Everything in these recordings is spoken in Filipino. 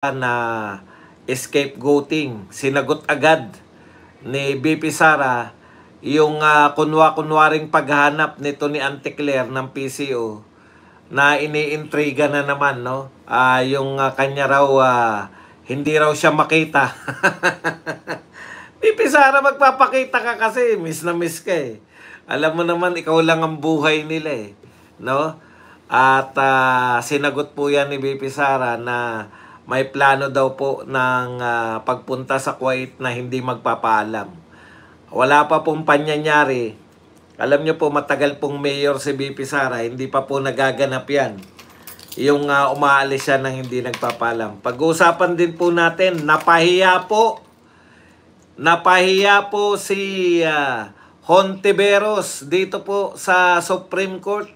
na scapegoating. Sinagot agad ni BP Sara yung kunwa-kunwaring paghahanap nito ni Auntie Claire ng PCO na iniintriga na naman, no? Yung kanya raw hindi raw siya makita. BP Sara, magpapakita ka kasi, miss na miss ka eh. Alam mo naman, ikaw lang ang buhay nila eh, no? At sinagot po yan ni BP Sara na may plano daw po ng pagpunta sa Kuwait na hindi magpapaalam. Wala pa pong panyanyari. Alam nyo po, matagal pong mayor si BP Sara, hindi pa po nagaganap yan. Yung umaalis siya ng hindi nagpapaalam. Pag-uusapan din po natin, napahiya po si Hontiveros dito po sa Supreme Court.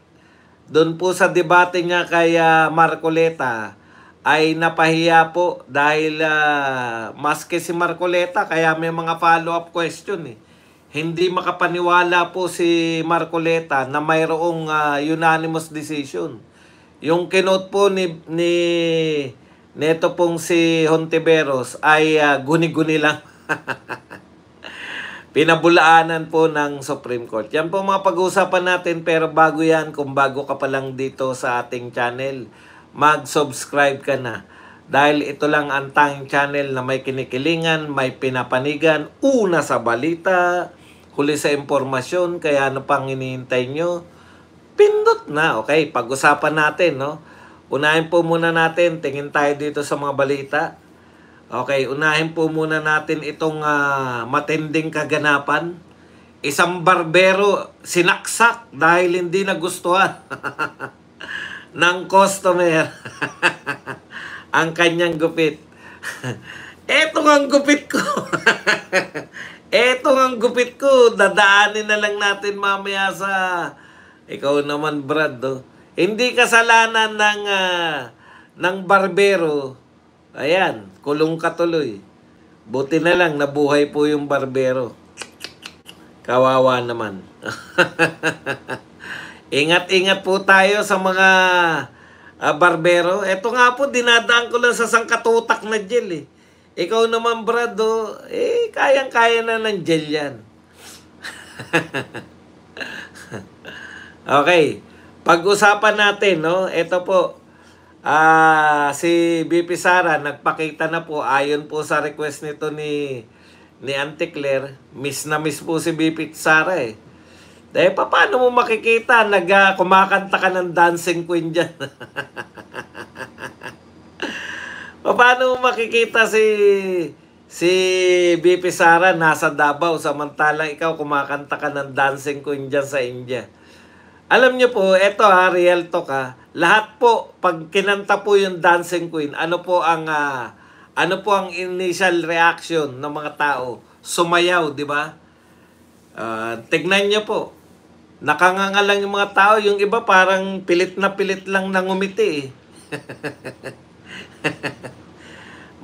Doon po sa debate niya kay Marcoleta ay napahiya po dahil maski si Marcoleta, kaya may mga follow-up question eh. Hindi makapaniwala po si Marcoleta na mayroong unanimous decision. Yung kinote po neto pong si Hontiveros ay guni-guni lang. Pinabulaanan po ng Supreme Court. Yan po mga pag-uusapan natin, pero bago yan, kung bago ka pa lang dito sa ating channel, mag-subscribe ka na. Dahil ito lang ang tanging channel na may kinikilingan, may pinapanigan, una sa balita, huli sa impormasyon, kaya ano pang hinihintay nyo? Pindot na. Okay, pag-usapan natin, no? Unahin po muna natin, tingin tayo dito sa mga balita. Okay, unahin po muna natin itong matinding kaganapan. Isang barbero sinaksak dahil hindi nagustuhan ng customer ang kanyang gupit. Etong ang gupit ko. Etong ang gupit ko. Dadaanin na lang natin mamaya sa... Ikaw naman, Brad. Oh. Hindi kasalanan ng barbero. Ayan, kulong katuloy. Buti na lang, nabuhay po yung barbero. Kawawa naman. Ingat-ingat po tayo sa mga barbero. Ito nga po, dinadaan ko lang sa sangkatutak na gel eh. Ikaw naman, Brad, kayang-kaya na ng gel yan. Okay, pag-usapan natin, no? Ito po, si BP Sara, nagpakita na po, ayon po sa request nito ni Auntie Claire, miss na miss po si BP Sara eh. Dahil paano mo makikita, kumakanta ka ng dancing queen dyan? Paano mo makikita si BP Sara nasa Davao, samantalang ikaw kumakanta ka ng dancing queen dyan sa India? Alam nyo po, eto real talk lahat po, pag kinanta po yung dancing queen, ano po ang initial reaction ng mga tao? Sumayaw, di ba? Tignan nyo po. Nakanganga lang yung mga tao, yung iba parang pilit lang nangumiti eh.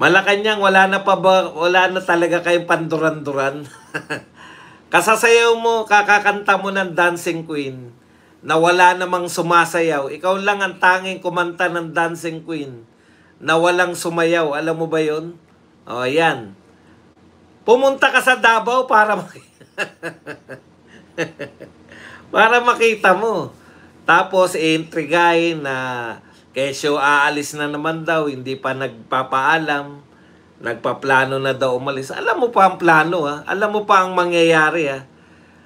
Malacanang, wala na talaga kayong panduran-duran. Kasasayaw mo, kakakanta mo ng dancing queen na wala namang sumasayaw. Ikaw lang ang tanging kumanta ng dancing queen na walang sumayaw. Alam mo ba yun? O, yan. Pumunta ka sa Davao para para makita mo. Tapos, intrigahin na kesyo aalis na naman daw, hindi pa nagpapaalam, nagpaplano na daw umalis. Alam mo pa ang plano, alam mo pa ang mangyayari.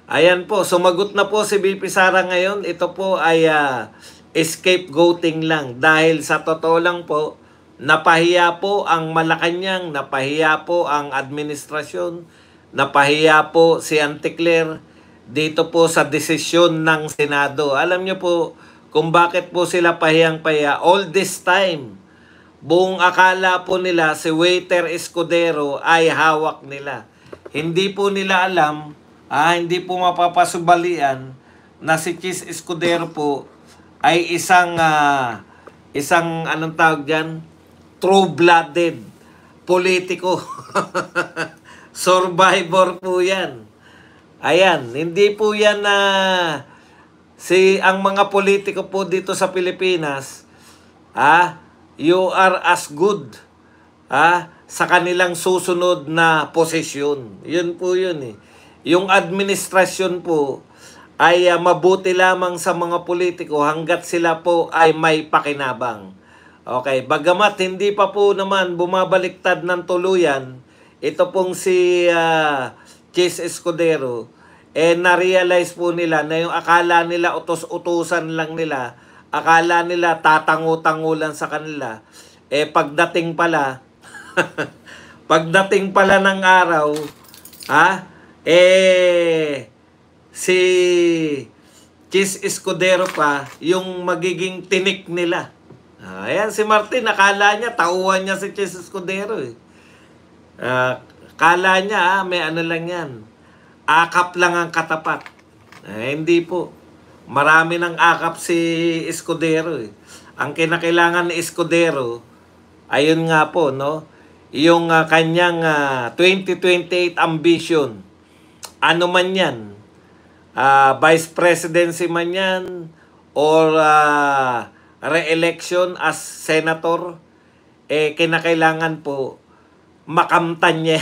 Ayan po, sumagot na po si BP Sara ngayon. Ito po ay scapegoating lang. Dahil sa totoo lang po, napahiya po ang Malacanang, napahiya po ang administrasyon, napahiya po si Auntie Claire dito po sa desisyon ng Senado. Alam niyo po kung bakit po sila pahiyang-pahiya. All this time, buong akala po nila si Waiter Escudero ay hawak nila. Hindi po nila alam, hindi po mapapasubalian na si Chis Escudero po ay isang anong tawag dyan? True-blooded politiko. Survivor po yan. Ayan, hindi po yan ang mga politiko po dito sa Pilipinas, you are as good sa kanilang susunod na posisyon. Yun po yun eh. Yung administrasyon po ay mabuti lamang sa mga politiko hanggat sila po ay may pakinabang. Okay, bagamat hindi pa po naman bumabaliktad ng tuluyan, ito pong si Chis Escudero, na-realize po nila na yung akala nila utos-utusan lang nila, akala nila tatango-tango lang sa kanila, pagdating pala, pagdating pala ng araw, si Chis Escudero pa yung magiging tinik nila. Ayan, si Martin, akala niya, tauhan niya si Chis Escudero eh. Akala niya, may ano lang yan. Akap lang ang katapat. Hindi po. Marami ng akap si Escudero eh. Ang kinakailangan ni Escudero, ayun nga po, no? Yung kanyang 2028 ambition. Ano man yan? Vice presidency man yan or re-election as senator, kinakailangan po makamtan niya.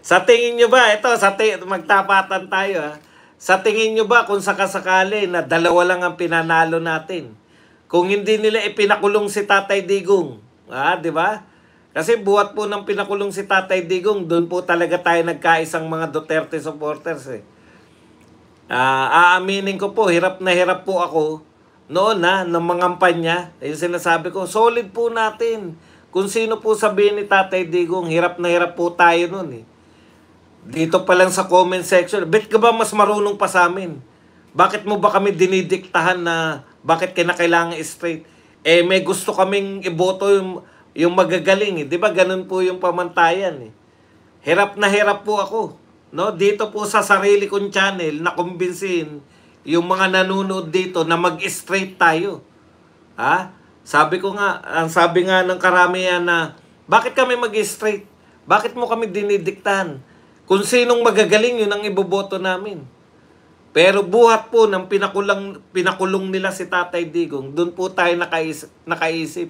Sa tingin nyo ba, ito, magtapatan tayo sa tingin nyo ba kung sakasakali na dalawa lang ang pinanalo natin? Kung hindi nila ipinakulong si Tatay Digong, di ba? Kasi buhat po ng pinakulong si Tatay Digong, doon po talaga tayo nagkaisang mga Duterte supporters eh. Aaminin ko po, hirap na hirap po ako noon ng mga kampanya. Yung sinasabi ko, solid po natin. Kung sino po sabihin ni Tatay Digong, hirap na hirap po tayo noon eh. Dito pa lang sa comment section, bet ka ba mas marunong pa sa amin? Bakit mo ba kami dinidiktahan na bakit kinakailangan straight? May gusto kaming iboto yung magagaling eh. Di ba ganun po yung pamantayan eh. Hirap na hirap po ako. No? Dito po sa sarili kong channel na kumbinsin yung mga nanonood dito na mag-straight tayo. Sabi ko nga, ang sabi nga ng karamihan na, bakit kami mag-straight? Bakit mo kami dinidiktahan? Kung sinong magagaling, yun ang iboboto namin. Pero buhat po ng pinakulong nila si Tatay Digong, doon po tayo nakaisip.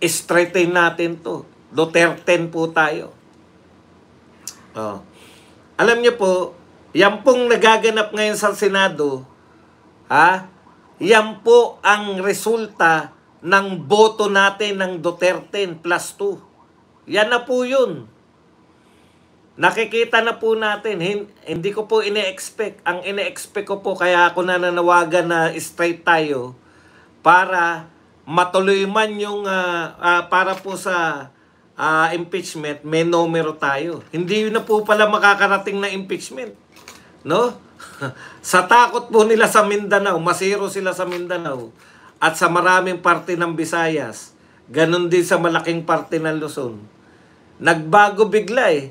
Straighten natin to. Duterte po tayo. Alam niyo po, yan pong nagaganap ngayon sa Senado, yan po ang resulta ng boto natin ng Duterte plus 2. Yan na po yun. Nakikita na po natin, hindi ko po ine-expect. Ang ine-expect ko po, kaya ako nananawagan na straight tayo para matuloy man yung, para po sa impeachment, may numero tayo. Hindi na po pala makakarating na impeachment. No? Sa takot po nila sa Mindanao, masiro sila sa Mindanao, at sa maraming parte ng Visayas, ganun din sa malaking parte ng Luzon. Nagbago bigla eh.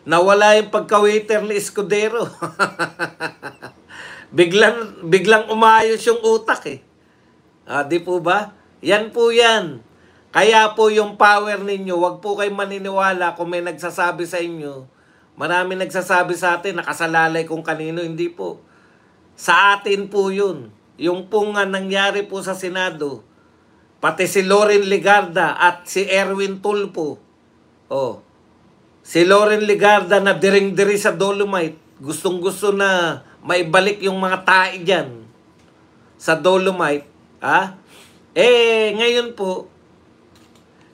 Nawala yung pagka-waiter ni Escudero. biglang umayos yung utak eh. Di po ba? Yan po yan. Kaya po yung power ninyo, wag po kayo maniniwala kung may nagsasabi sa inyo. Marami nagsasabi sa atin, nakasalalay kung kanino, hindi po. Sa atin po yun. Yung pong nangyari po sa Senado, pati si Loren Legarda at si Erwin Tulfo. Si Loren Legarda na diring-diri sa Dolomite, gustong-gusto na maibalik yung mga tae dyan sa Dolomite. Ngayon po,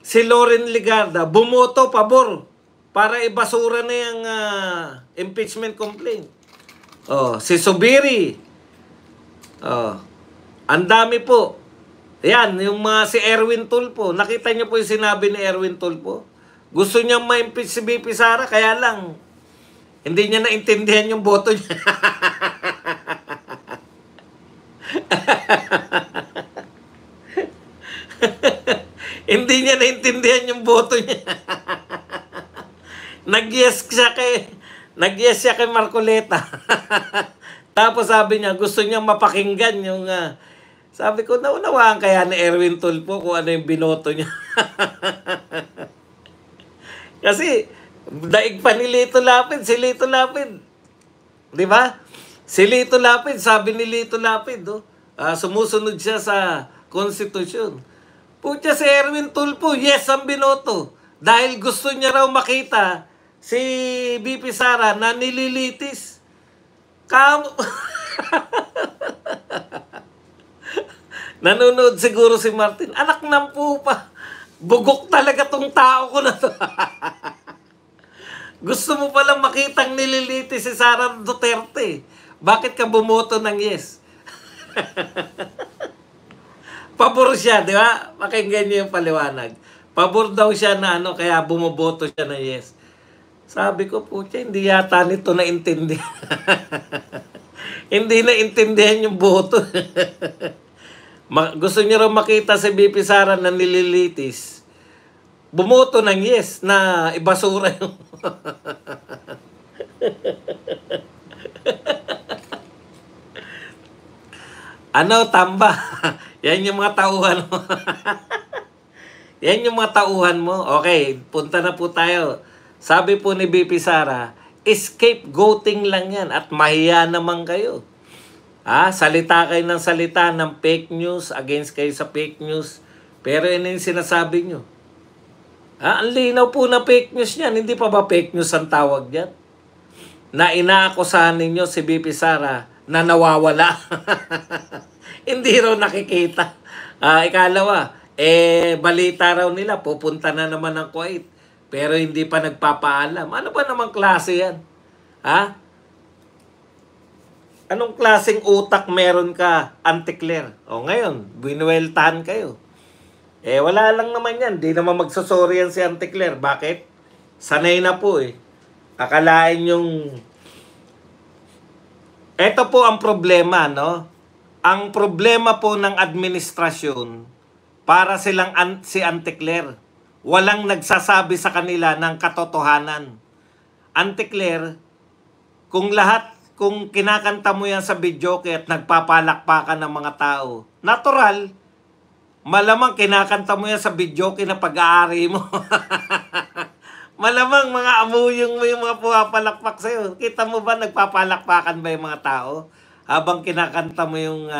si Loren Legarda bumoto pabor para ibasura na yung impeachment complaint. Si Subiri. Ang dami po. Yan, yung si Erwin Tulfo. Nakita niyo po yung sinabi ni Erwin Tulfo. Gusto niya ma-impeach si BP Sara, kaya lang hindi niya naintindihan yung boto niya. Hindi niya naintindihan yung boto niya. Nag-yes siya kay Marcoleta. Tapos sabi niya, gusto niya mapakinggan yung... sabi ko, naunawaan kaya ni Erwin Tulfo kung ano yung binoto niya. Kasi, daig pa ni Lito Lapid, si Lito Lapid. Di ba? Si Lito Lapid, sabi ni Lito Lapid, sumusunod siya sa konstitusyon. Putya si Erwin Tulfo, yes ang binoto. Dahil gusto niya raw makita si BP Sara na nililitis. Nanonood siguro si Martin. Anak ng pupa. Bugok talaga tong tao ko na to. Gusto mo palang makitang nililitis si Sara Duterte. Bakit ka bumoto ng yes? Pabor siya, di ba? Pakinggan niyo yung paliwanag. Pabor daw siya na kaya bumoboto siya na yes. Sabi ko, putya, hindi yata nito naintindihan. Hindi naintindihan yung boto. Gusto niyo raw makita si BP Sara na nililitis. Bumoto ng yes na ibasura yung... Tamba. Yan yung mga tauhan mo. Yan yung mga tauhan mo. Okay, punta na po tayo. Sabi po ni BP Sara, scapegoating lang yan at mahiya naman kayo. Salita kayo ng salita ng fake news, against kayo sa fake news. Pero yun yung sinasabi nyo. Ang linaw po na fake news niyan. Hindi pa ba fake news ang tawag yan? Na inaakusahan ninyo si BP Sara na nawawala. Hindi raw nakikita. Ikalawa, balita raw nila, pupunta na naman ng Kuwait. Pero hindi pa nagpapaalam. Ano ba namang klase yan? Anong klaseng utak meron ka, Auntie Claire? Ngayon, binuweltahan kayo. Wala lang naman yan. Di naman magsasorry yan si Auntie Claire. Bakit? Sanay na po Akalain yung... Ito po ang problema, no? Ang problema po ng administrasyon, para silang si Auntie Claire, walang nagsasabi sa kanila ng katotohanan. Auntie Claire, kung kinakanta mo yan sa videoke at nagpapalakpakan ng mga tao, natural, malamang kinakanta mo yan sa videoke na pag-aari mo. Malamang mga amuyong mo yung mga pumapalakpak sa'yo. Kita mo ba nagpapalakpakan ba yung mga tao? Habang kinakanta mo yung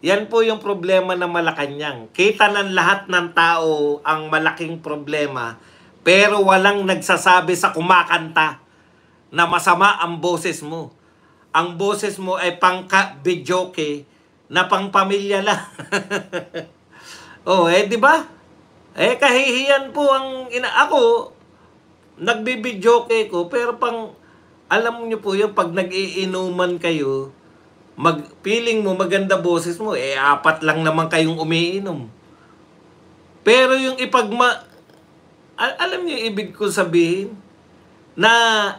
Yan po yung problema ng Malacanang. Kita ng lahat ng tao ang malaking problema, pero walang nagsasabi sa kumakanta na masama ang boses mo. Ang boses mo ay pang-videoke na pang-pamilya lang. Di ba? Kahihiyan po ang ako, nagbibidyoke ko, pero alam niyo po yung pag nag-iinuman kayo, feeling mo maganda boses mo, 4 lang naman kayong umiinom. Pero yung alam niyo yung ibig ko sabihin, na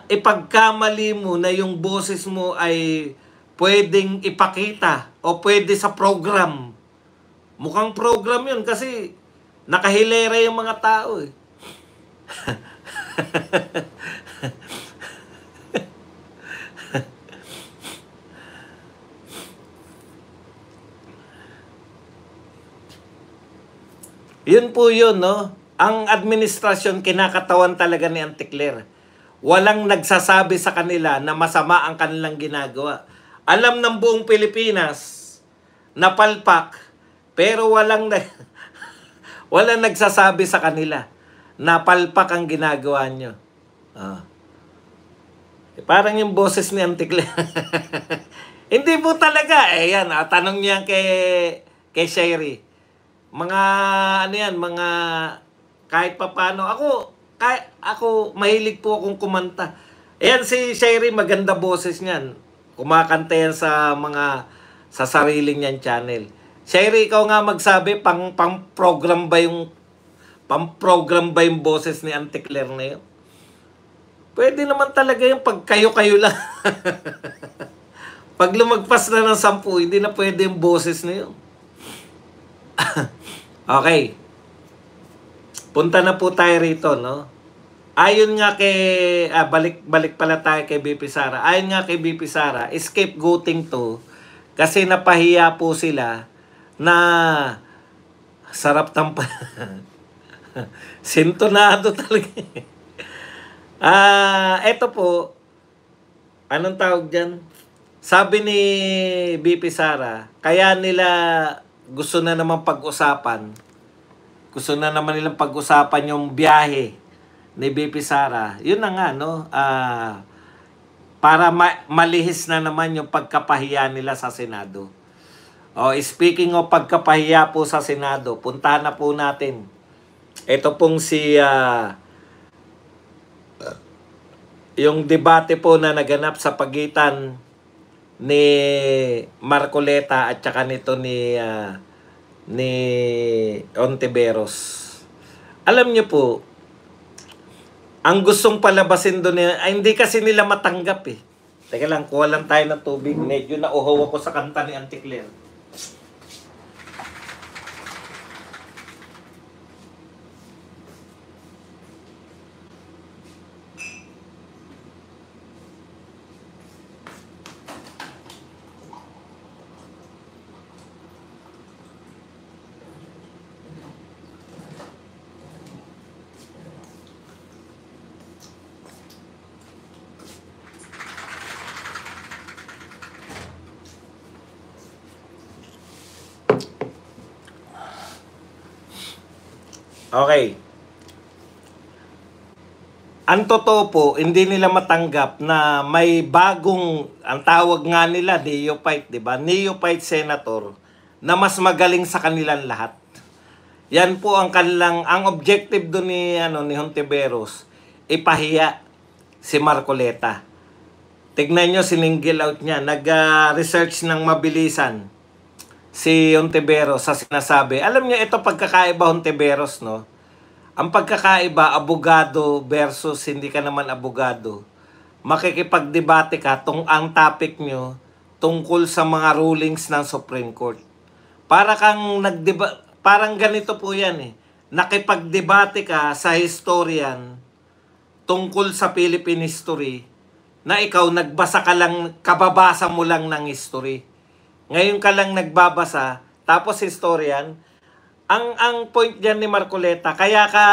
ipagkamali mo na yung boses mo ay pwedeng ipakita o pwede sa program. Mukhang program yun kasi nakahilera yung mga tao Yun po yun, no? Ang administrasyon kinakatawan talaga ni Auntie Claire. Walang nagsasabi sa kanila na masama ang kanilang ginagawa. Alam ng buong Pilipinas na palpak, pero walang nagsasabi sa kanila na palpak ang ginagawa nyo. Parang yung boses ni Auntie Claire. Hindi po talaga. Yan, tanong niya kay Sherry. Mga mga kahit papano ako mahilig po akong kumanta. Ayan si Sherry, maganda boses niyan. Kumakanta yan sa sariling niyan channel. Sherry, ikaw nga magsabi, pang-program ba yung boses ni Auntie Claire na yun? Pwede naman talaga yung pag kayo-kayo lang. Pag lumagpas na ng 10, hindi na pwede yung boses na yun. Okay. Punta na po tayo rito, no? Ayon nga balik pala tayo kay BP Sara. Ayon nga kay BP Sara, scapegoating to kasi napahiya po sila na sarap tampa. Sintonado talaga. Eto po, anong tawag dyan? Sabi ni BP Sara, kaya nila gusto na naman pag-usapan gusto na naman nilang pag-usapan yung biyahe ni BP Sara. Yun na nga, no? Para malihis na naman yung pagkapahiya nila sa Senado. Speaking of pagkapahiya po sa Senado, puntahan na po natin. Ito pong yung debate po na naganap sa pagitan ni Marcoleta at saka nito ni Ontiveros. Alam niyo po, ang gustong palabasin doon ay hindi kasi nila matanggap eh. Teka lang, kuha lang tayo ng tubig. Medyo nauhaw ako sa kanta ni Auntie Claire. Okay. Ang totoo po, hindi nila matanggap na may bagong, ang tawag nga nila, neophyte, di ba? Neophyte senator na mas magaling sa kanilang lahat. Yan po ang kanilang, ang objective doon ni Hontiveros, ipahiya si Marcoleta. Tignan nyo, siningil out niya. Nag-research ng mabilisan si Hontiveros sa sinasabi. Alam niyo, ito pagkakaiba Hontiveros, no? Ang pagkakaiba, abogado versus hindi ka naman abogado. Makikipagdebate ka, ang topic nyo tungkol sa mga rulings ng Supreme Court. Parang ganito po yan eh. Nakipagdebate ka sa historian tungkol sa Philippine history na ikaw nagbasa ka lang, kababasa mo lang ng history. Ngayon ka lang nagbabasa, tapos historian, ang point diyan ni Marcoleta, kaya ka,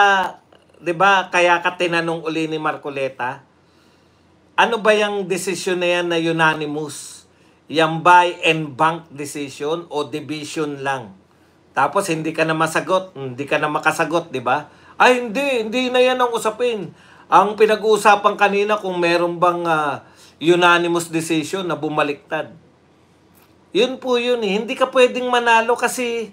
'di ba, kaya ka tinanong uli ni Marcoleta, ano ba yung decision na yan na unanimous? Yang by en banc decision o division lang? Tapos hindi ka na masagot, hindi ka na makasagot, 'di ba? Ay hindi na yan ang usapin. Ang pinag-uusapan kanina kung meron bang unanimous decision na bumaliktad. Yun po yun eh. Hindi ka pwedeng manalo kasi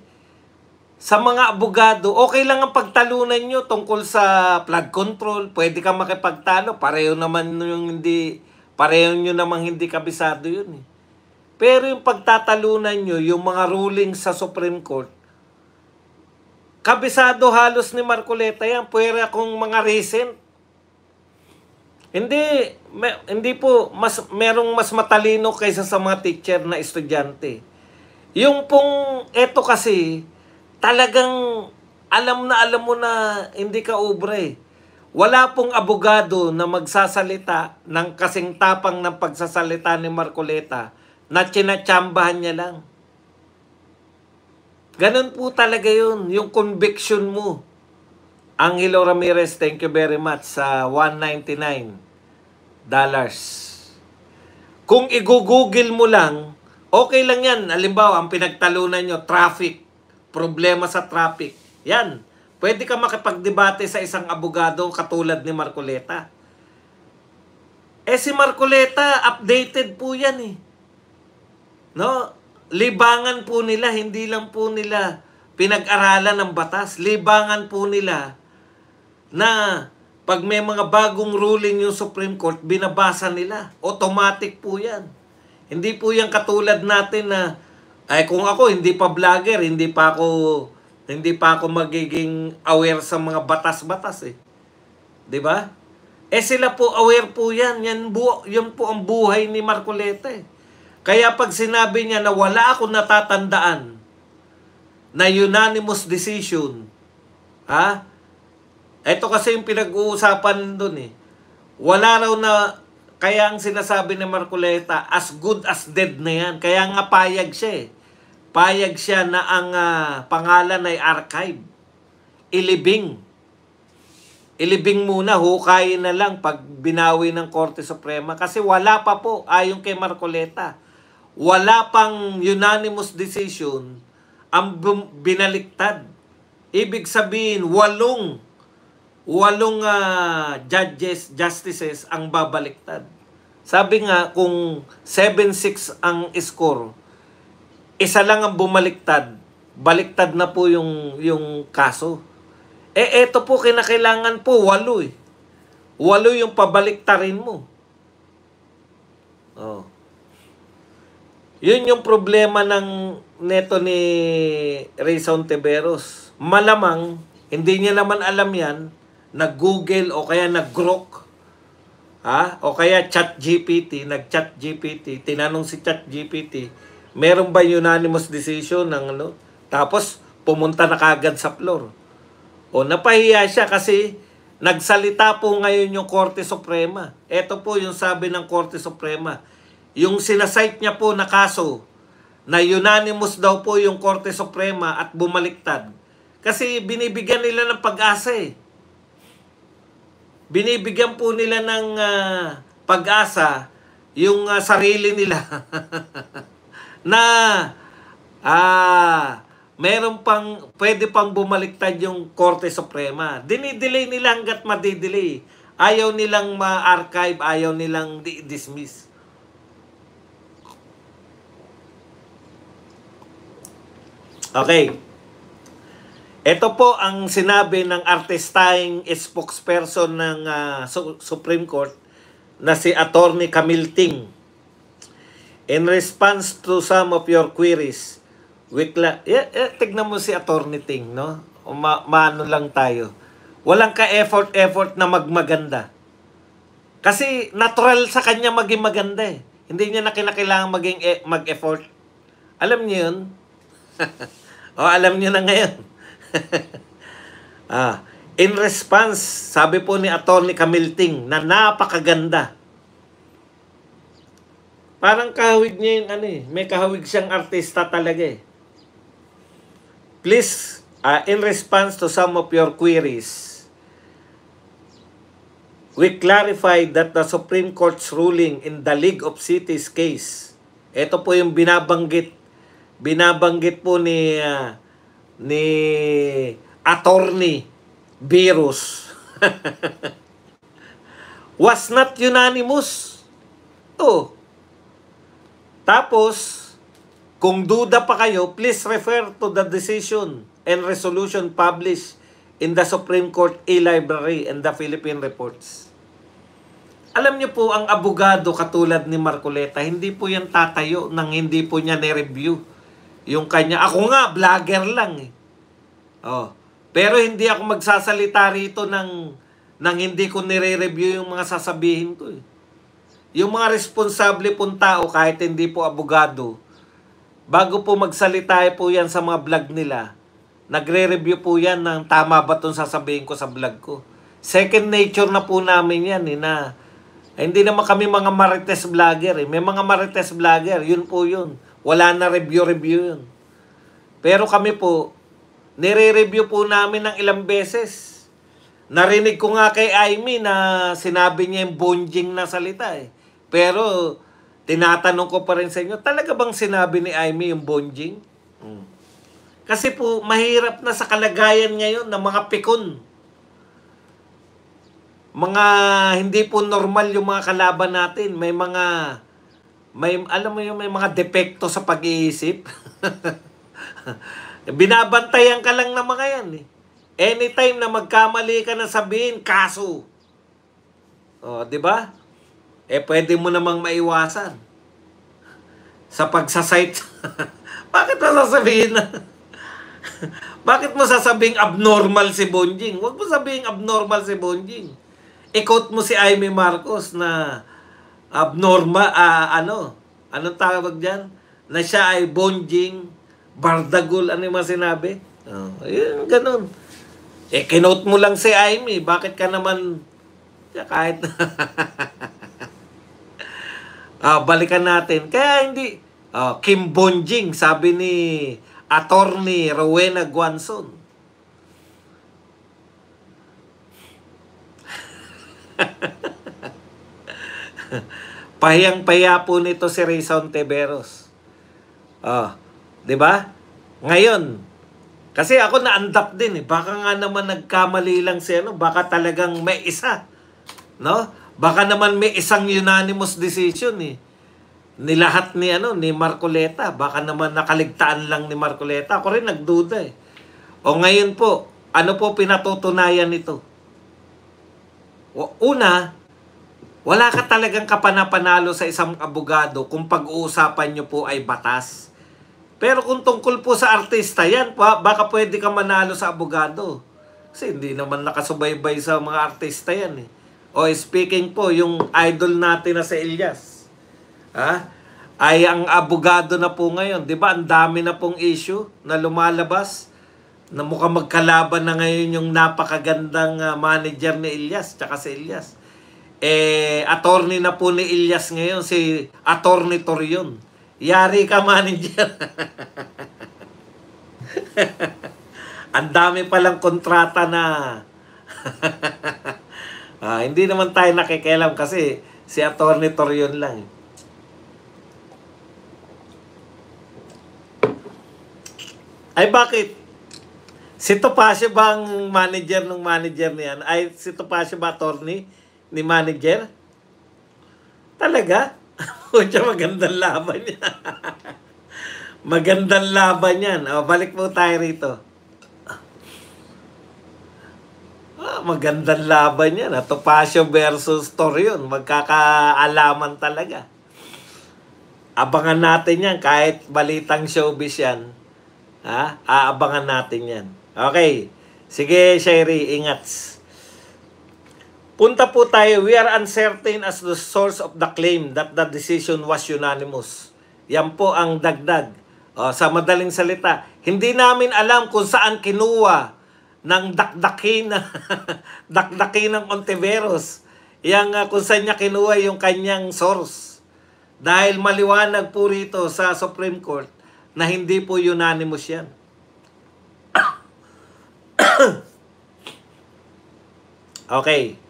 sa mga abogado, okay lang ang pagtalunan nyo tungkol sa flood control. Pwede ka makipagtalo. Pareho nyo namang hindi kabisado yun eh. Pero yung pagtatalunan nyo, yung mga ruling sa Supreme Court, kabisado halos ni Marcoleta yan. Pwede akong mga recent. Hindi po, merong mas matalino kaysa sa mga teacher na estudyante. Yung pong, eto kasi, talagang alam mo na hindi ka ubre. Wala pong abogado na magsasalita ng kasing tapang ng pagsasalita ni Marcoleta na tsinatsambahan niya lang. Ganun po talaga yun, yung conviction mo. Angelo Ramirez, thank you very much sa $199. Kung i-google mo lang, okay lang yan. Halimbawa, ang pinagtalunan nyo, traffic, problema sa traffic. Yan. Pwede ka makipagdebate sa isang abogado katulad ni Marcoleta. Si Marcoleta, updated po yan eh. No? Libangan po nila, hindi lang po nila pinag-aralan ng batas. Libangan po nila na pag may mga bagong ruling yung Supreme Court, binabasa nila. Automatic po yan. Hindi po yan katulad natin na, kung ako hindi pa vlogger, hindi pa ako magiging aware sa mga batas-batas eh. 'Di ba? Sila po aware po yan. Yan po ang buhay ni Marcoleta eh. Kaya pag sinabi niya na wala akong natatandaan na unanimous decision, ito kasi yung pinag-uusapan doon eh. Wala raw na, kaya ang sinasabi ni Marcoleta, as good as dead na yan. Kaya nga payag siya eh. Payag siya na ang pangalan ay archive. Ilibing muna, hukayin na lang pag binawi ng Korte Suprema. Kasi wala pa po, ayon kay Marcoleta, wala pang unanimous decision ang binaliktad Ibig sabihin, walong justices ang babaliktad. Sabi nga, kung 7-6 ang score, isa lang ang bumaliktad, baliktad na po yung kaso. Eto po, kinakailangan po, 8 eh. 8 yung pabaliktarin mo. Oh. Yun yung problema neto ni Rayson Tiveros. Malamang, hindi niya naman alam yan, nag-Google o kaya nag-Grok, o kaya ChatGPT, nag-ChatGPT, tinanong si ChatGPT, meron ba unanimous decision ng ano? Tapos, pumunta na kagad sa floor. O napahiya siya kasi nagsalita po ngayon yung Korte Suprema. Ito po yung sabi ng Korte Suprema. Yung sinasite niya po na kaso na unanimous daw po yung Korte Suprema at bumaliktad. Kasi binibigyan nila ng pag-asa eh. Binibigyan po nila ng pag-asa yung sarili nila na meron pang, pwede pang bumaliktad yung Korte Suprema. Dinidelay nila hanggat madidelay. Ayaw nilang ma-archive, ayaw nilang dismiss. Okay. Ito po ang sinabi ng artistahing spokesperson ng Supreme Court na si Attorney Camille Ting. In response to some of your queries, tignan mo si Attorney Ting, no? Maano lang tayo. Walang ka-effort na magmaganda. Kasi natural sa kanya maging maganda eh. Hindi niya na kinakailangan mag-effort. Alam niyo yun? Alam niyo na ngayon. In response, sabi po ni Attorney Camille Ting na napakaganda. Parang kahawig niya yung may kahawig siyang artista talaga eh. Please, in response to some of your queries, we clarified that the Supreme Court's ruling in the League of Cities case, ito po yung binabanggit po ni Attorney Virus was not unanimous. Tapos, kung duda pa kayo, please refer to the decision and resolution published in the Supreme Court e-library and the Philippine Reports. Alam niyo po, ang abogado katulad ni Marcoleta, hindi po yan tatayo nang hindi po niya ni-review yung kanya. Ako nga, vlogger lang eh. Pero hindi ako magsasalita rito nang hindi ko nire-review yung mga sasabihin ko eh. Yung mga responsable pong tao, kahit hindi po abogado, bago po magsalita po yan sa mga vlog nila, nagre-review po yan ng tama ba itong sasabihin ko sa vlog ko. Second nature na po namin yan na hindi naman kami mga marites vlogger eh. May mga marites vlogger, yun po yun. Wala na review yun. Pero kami po, nire-review po namin ng ilang beses. Narinig ko nga kay Aimee na sinabi niya yung bonjing na salita eh. Pero, tinatanong ko pa rin sa inyo, talaga bang sinabi ni Aimee yung bonjing? Kasi po, mahirap na sa kalagayan ngayon ng mga pikon. Mga hindi po normal yung mga kalaban natin. Alam mo yung may mga depekto sa pag-iisip. Binabantayan ka lang ng mga yan eh. Anytime na magkamali ka na sabihin, kaso. Di ba? Pwede mo namang maiwasan. Sa pagsasite. Bakit mo sasabihin na? Bakit mo sasabing abnormal si Bonjing? Huwag mo sabihin abnormal si Bonjing. I-quote mo si Aimee Marcos na abnormal, anong tawag dyan? Na siya ay Bonjing, bardagul, ano yung mga sinabi? Yun, ganun. Kinote mo lang si Aimee, bakit ka naman, kahit balikan natin. Kaya hindi, Kim Bonjing, sabi ni Attorney Rowena Guanzon. Pahiyang-pahiya po nito si Rayson Tiveros. Di ba? Ngayon, Kasi ako naandap din eh. Baka nga naman nagkamali lang si ano, baka talagang may isa. No? Baka naman may isang unanimous decision eh. Ni lahat ni ano, ni Marcoleta. Baka naman nakaligtaan lang ni Marcoleta. Ako rin nagduda eh. O ngayon po, ano po pinatutunayan nito? Una, wala ka talagang kapanapanalo sa isang abogado kung pag-uusapan nyo po ay batas. Pero kung tungkol po sa artista, yan, baka pwede ka manalo sa abogado. Kasi hindi naman nakasubaybay sa mga artista yan eh. O speaking po, yung idol natin na si Elias, ay ang abogado na po ngayon. Di ba, ang dami na pong issue na lumalabas na mukhang magkalaban na ngayon yung napakagandang manager ni Elias, tsaka si Elias. Attorney na po ni Elias ngayon, si Attorney Torion. Yari ka, manager. Ang dami palang kontrata na hindi naman tayo nakikialam kasi si Attorney Torion lang. Ay bakit? Si Topacio ba ang manager ng manager niyan? Ay si Topacio ba attorney ni manager? Talaga? Pucha, magandang laban yan. Magandang laban yan. O, balik po tayo rito. Magandang laban yan. Topacio versus Torion. Magkakaalaman talaga. Abangan natin yan. Kahit balitang showbiz yan. Aabangan natin yan. Okay. Sige, Sherry. Ingat. Punta po tayo. We are uncertain as the source of the claim that the decision was unanimous. Yan po ang dagdag. Sa madaling salita, hindi namin alam kung saan kinuha ng dakdakin ng Ontiveros. Yang kung saan niya kinuha yung kanyang source. Dahil maliwanag po rito sa Supreme Court na hindi po unanimous yan. Okay.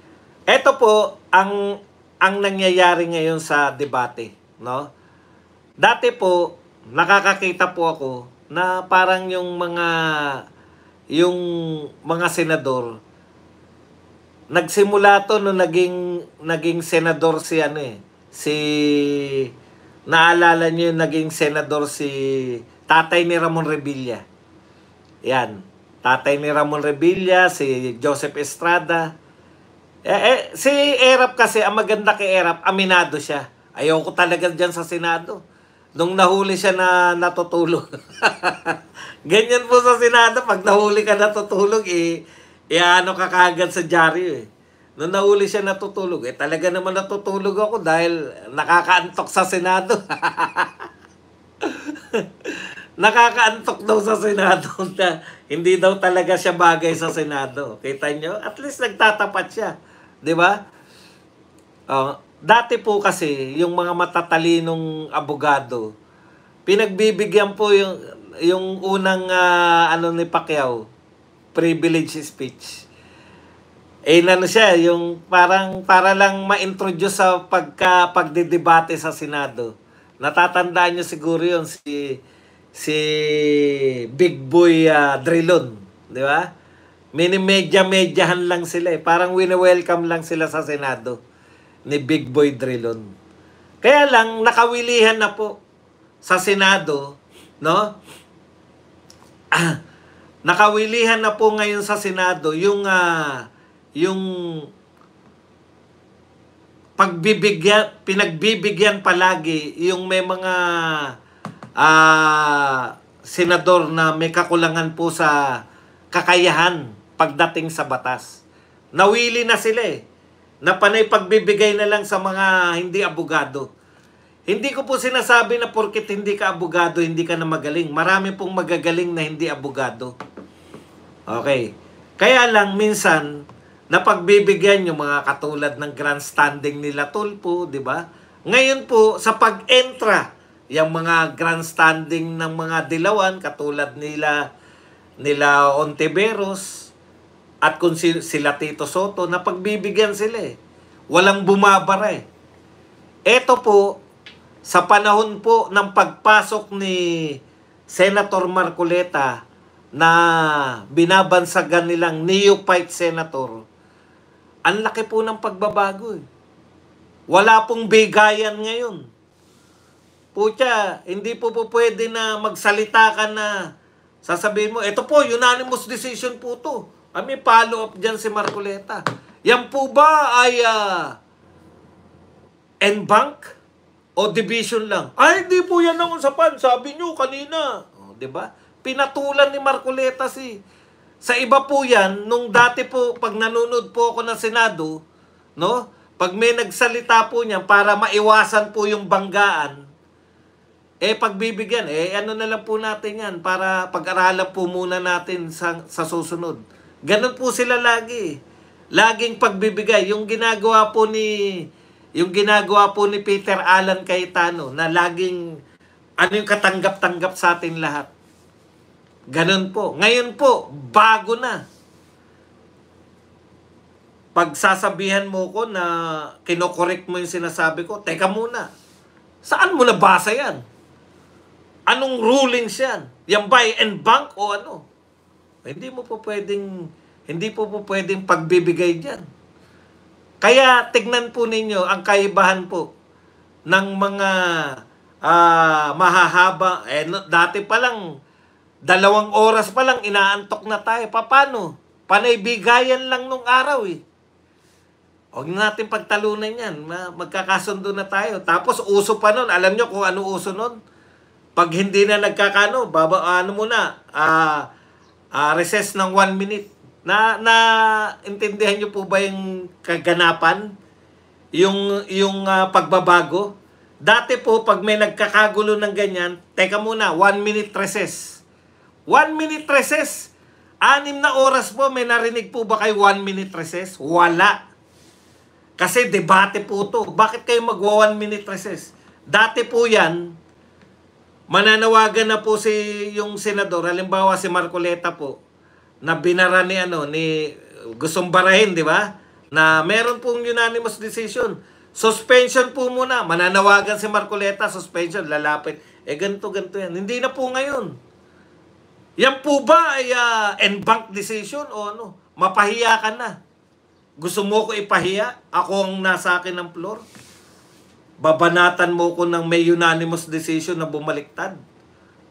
Ito po ang nangyayari ngayon sa debate, no? Dati po nakakakita po ako na parang yung mga senador nagsimula to no naging senador si naalala niyo yung naging senador si tatay ni Ramon Revilla. Yan, tatay ni Ramon Revilla, si Joseph Estrada. Si Erap kasi, ang maganda kay Erap, aminado siya. Ayoko talaga dyan sa Senado. Nung nahuli siya na natutulog. Ganyan po sa Senado, pag nahuli ka natutulog, ano ka kagad sa dyaryo eh. Nung nahuli siya natutulog, talaga naman natutulog ako dahil nakakaantok sa Senado. Nakakaantok daw sa Senado na hindi daw talaga siya bagay sa Senado. Kita nyo? At least nagtatapat siya. Di ba? Dati po kasi, yung mga matatalinong abogado, pinagbibigyan po yung unang ni Pacquiao, privilege speech. Siya, yung para lang ma-introduce sa pagdidebate sa Senado. Natatandaan nyo siguro yun, si Big Boy Drilon, di ba? Minimedya-medyahan lang sila eh. Parang wini-welcome lang sila sa Senado ni Big Boy Drilon. Kaya lang, nakawilihan na po sa Senado, no? Nakawilihan na po ngayon sa Senado yung pinagbibigyan palagi yung may mga senador na may kakulangan po sa kakayahan pagdating sa batas. Nawili na sila eh. Na panay pagbibigay na lang sa mga hindi abogado. Hindi ko po sinasabi na porket hindi ka abogado, hindi ka na magaling. Marami pong magagaling na hindi abogado. Okay. Kaya lang minsan, napagbibigyan yung mga katulad ng grandstanding nila Tulfo, di ba? Ngayon po, sa pag-entra, yung mga grandstanding ng mga dilawan, katulad nila Ontiveros, at kung sila Tito Soto, napagbibigyan sila eh. Walang bumabara eh. Ito po, sa panahon po ng pagpasok ni Senator Marcoleta, na binabansagan nilang neophyte senator, ang laki po ng pagbabago eh. Wala pong bigayan ngayon. Pucha, hindi po pwede na magsalita ka na sasabihin mo, ito po, unanimous decision po to. May follow-up dyan si Marcoleta. Yan po ba ay en bank o division lang? Ay, hindi po yan ang usapan. Sabi nyo kanina. O, diba? Pinatulan ni Marcoleta sa iba po yan, nung dati po, pag nanonood po ako ng Senado, no? Pag may nagsalita po niya para maiwasan po yung banggaan, pagbibigyan, ano na lang po natin yan para pag-aralan po muna natin sa susunod. Ganun po sila lagi. Laging pagbibigay. Yung ginagawa po ni Peter Alan Cayetano na laging yung katanggap-tanggap sa atin lahat. Ganun po. Ngayon po, bago na. Pag sasabihan mo ko na kinokorek mo yung sinasabi ko, teka muna. Saan mo nabasa yan? Anong rulings yan? Yan ba en bank o ano? Hindi po po pwedeng pagbibigay diyan. Kaya tignan po ninyo ang kaibahan po ng mga mahahaba. Dati pa lang 2 oras pa lang inaantok na tayo. Paano? Panaybigayan lang nung araw eh. Huwag natin pagtalunan yan. Magkakasundo na tayo. Tapos uso pa nun. Alam nyo kung ano uso nun? Pag hindi na nagkakano, recess ng 1 minute. Intindihan nyo po ba yung kaganapan? Yung pagbabago? Dati po, pag may nagkakagulo ng ganyan, teka muna, 1 minute recess. 1 minute recess? 6 na oras po, may narinig po ba kayo 1 minute recess? Wala. Kasi debate po to. Bakit kayo magwa 1 minute recess? Dati po yan, mananawagan na po yung senador, halimbawa si Marcoleta po, na binara ni gustong barahin, di ba? Na meron pong unanimous decision. Suspension po muna. Mananawagan si Marcoleta, suspension, lalapit. Ganito yan. Hindi na po ngayon. Yan po ba ay en bank decision o ano? Mapahiya ka na. Gusto mo ko ipahiya? Ako ang nasa akin ng floor? Babanatan mo ko ng may unanimous decision na bumaliktad.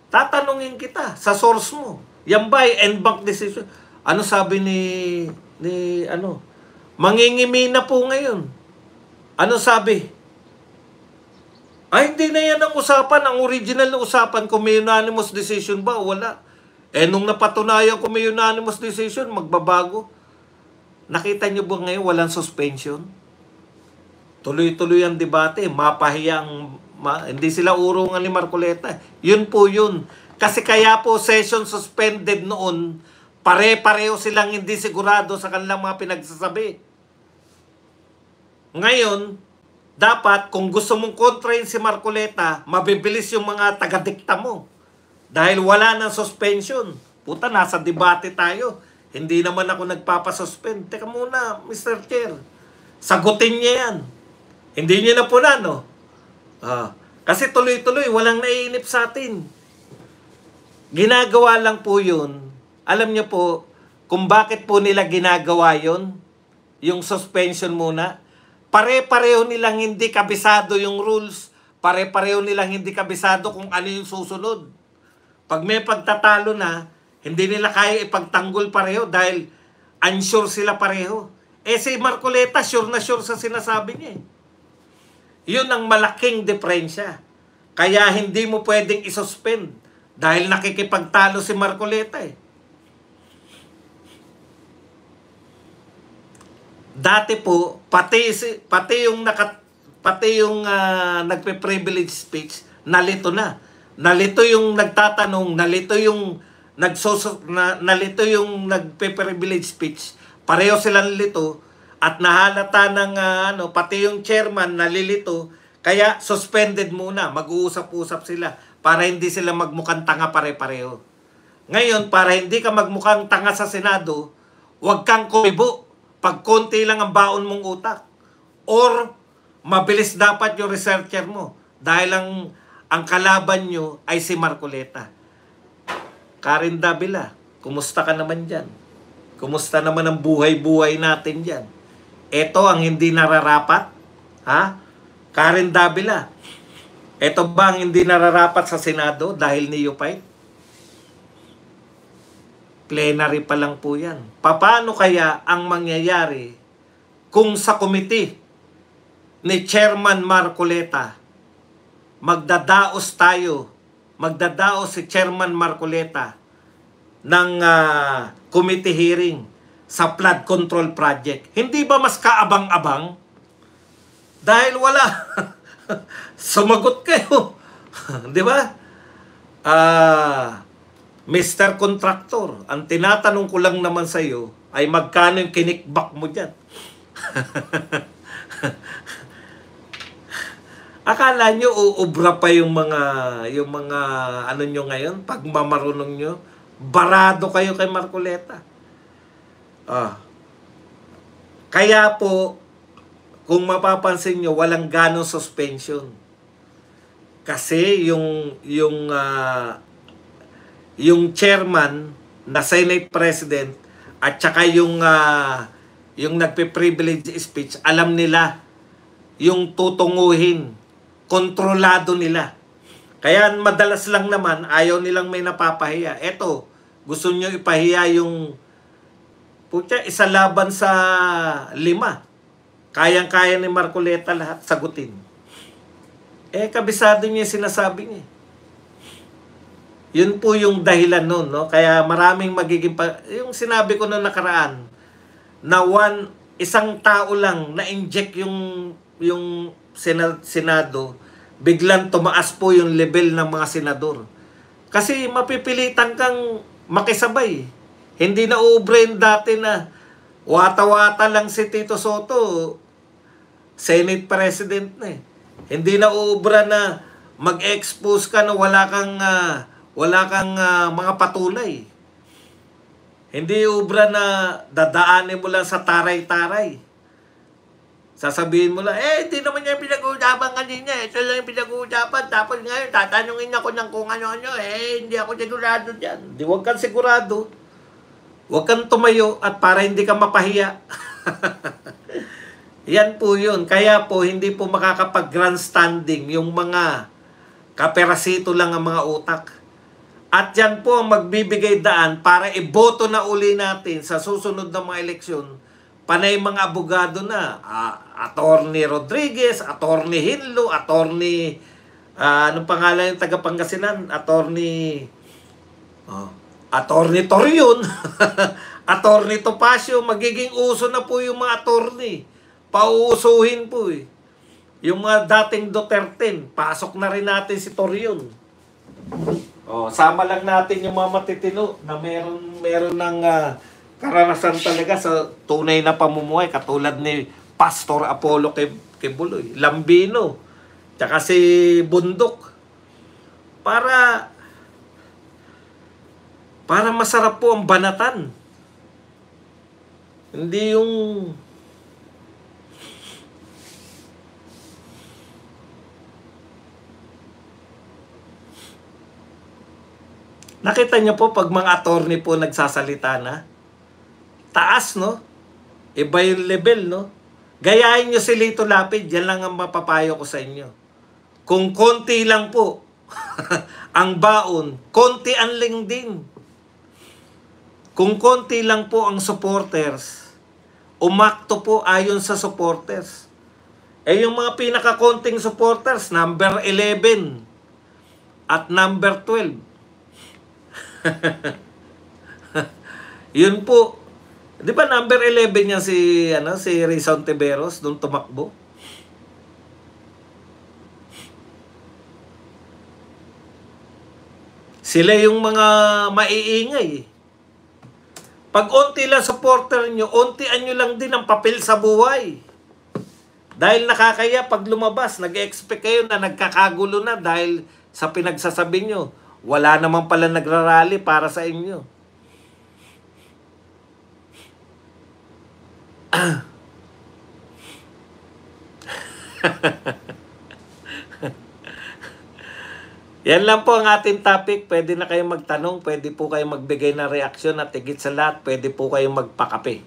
Tatanungin kita sa source mo. Yan ba ay en bank decision? Ano sabi ni mangingimi na po ngayon. Ano sabi? Ay, hindi na yan ang usapan. Ang original na usapan kung may unanimous decision ba o wala. Nung napatunayan kung may unanimous decision, magbabago. Nakita nyo ba ngayon walang suspension? Tuloy-tuloy ang debate, mapahiyang, hindi sila urungan ni Marcoleta. Yun po yun. Kasi kaya po session suspended noon, pare-pareho silang hindi sigurado sa kanilang mga pinagsasabi. Ngayon, dapat kung gusto mong kontrahin si Marcoleta, mabibilis yung mga taga-dikta mo. Dahil wala ng suspension. Puta, nasa debate tayo. Hindi naman ako nagpapasuspend. Teka muna, Mr. Chair. Sagutin niya yan. Hindi niya na po na, no? Kasi tuloy-tuloy, walang naiinip sa atin. Ginagawa lang po yun. Alam niyo po, kung bakit po nila ginagawa yun, yung suspension muna, pare-pareho nilang hindi kabisado yung rules, pare-pareho nilang hindi kabisado kung ano yung susunod. Pag may pagtatalo na, hindi nila kaya ipagtanggol pareho dahil unsure sila pareho. Si Marcoleta, sure na sure sa sinasabi niya eh. Yun ang malaking diferensya. Kaya hindi mo pwedeng isuspend dahil nakikipagtalo si Marcoleta eh. Dati po, pati yung nagpe-privilege speech, nalito na. Nalito yung nagtatanong, nalito yung nagpe-privilege speech. Pareho silang lito. At nahalata ng pati yung chairman nalilito, kaya suspended muna, mag-uusap-usap sila para hindi sila magmukhang tanga pare-pareho. Ngayon, para hindi ka magmukhang tanga sa Senado, huwag kang kumibo. Pag konti lang ang baon mong utak. Or, mabilis dapat yung researcher mo. Dahil ang kalaban nyo ay si Marcoleta. Karen Davila, Kumusta ka naman dyan? Kumusta naman ang buhay-buhay natin dyan? Ito ang hindi nararapat? Ha? Karen Davila, ito ba ang hindi nararapat sa Senado dahil neophyte? Plenary pa lang po yan. Paano kaya ang mangyayari kung sa committee ni Chairman Marcoleta magdadaos si Chairman Marcoleta ng committee hearing sa flood control project? Hindi ba mas kaabang-abang? Dahil wala. Sumagot kayo. Di ba? Mr. Contractor, ang tinatanong ko lang naman sa iyo ay magkano yung kinikbak mo dyan? Akala nyo uubra pa yung mga ano nyo ngayon, pag mamarunong nyo, barado kayo kay Marcoleta. Kaya po, kung mapapansin nyo, walang ganong suspension. Kasi yung chairman na Senate President at saka yung nagpe-privilege speech, alam nila yung tutunguhin, kontrolado nila. Kaya madalas lang naman, ayaw nilang may napapahiya. Eto, gusto nyo ipahiya yung isa laban sa 5. Kayang-kaya ni Marcoleta lahat sagutin. Kabisado niya yung sinasabi niya. Yun po yung dahilan nun, no? Kaya maraming magiging yung sinabi ko noong nakaraan na isang tao lang na-inject yung Senado, biglang tumaas po yung level ng mga senador. Kasi mapipilitan kang makisabay. Hindi na uubra dati na wata-wata lang si Tito Soto, Senate President na eh. Hindi na uubra na mag-expose ka na wala kang mga patunay. Hindi ubra na dadaanin mo lang sa taray-taray. Sasabihin mo lang, hindi naman niya pinag-uusapan kanina. Ito lang yung pinag-uusapan. Tapos ngayon, tatanungin ako ng kung ano-ano. Hindi ako sigurado dyan. Di, huwag kang sigurado. Huwag kang tumayo at para hindi ka mapahiya. Yan po yun. Kaya po, hindi po makakapag-grandstanding yung mga kaperasito lang ang mga utak. At yan po ang magbibigay daan para iboto na uli natin sa susunod na mga eleksyon. Panay mga abogado na. Attorney Rodriguez, Attorney Hinlo, Attorney... anong pangalan yung taga-Pangasinan? Attorney Torion. Attorney Topacio. Magiging uso na po yung mga attorney. Pauusuhin po eh. Yung mga dating Duterte, pasok na rin natin si Torion. Sama lang natin yung mga matitino na meron ng karanasan talaga sa tunay na pamumuhay, katulad ni Pastor Apollo Quebuloy, Lambino, tsaka si Bundok. Para masarap po ang banatan. Hindi yung nakita niyo po pag mga attorney po nagsasalita na, taas, no? Iba yung level, no? Gayahin niyo si Lito Lapid, yan lang ang mapapayo ko sa inyo. Kung konti lang po ang baon, konti ang ling din. Kung konti lang po ang supporters, umakto po ayon sa supporters. Yung mga pinakakonting supporters, number 11 at number 12. Yun po. 'Di ba number 11 niya si Rizon Tiberos doon tumakbo? Sila yung mga maiingay. Pag onti lang supporter nyo, ontian nyo lang din ang papel sa buhay. Dahil nakakaya pag lumabas, nag-expect kayo na nagkakagulo na dahil sa pinagsasabi nyo. Wala naman pala nagrarally para sa inyo. Yan lang po ang ating topic. Pwede na kayong magtanong, pwede po kayong magbigay ng reaksyon at higit sa lahat, pwede po kayong magpakape.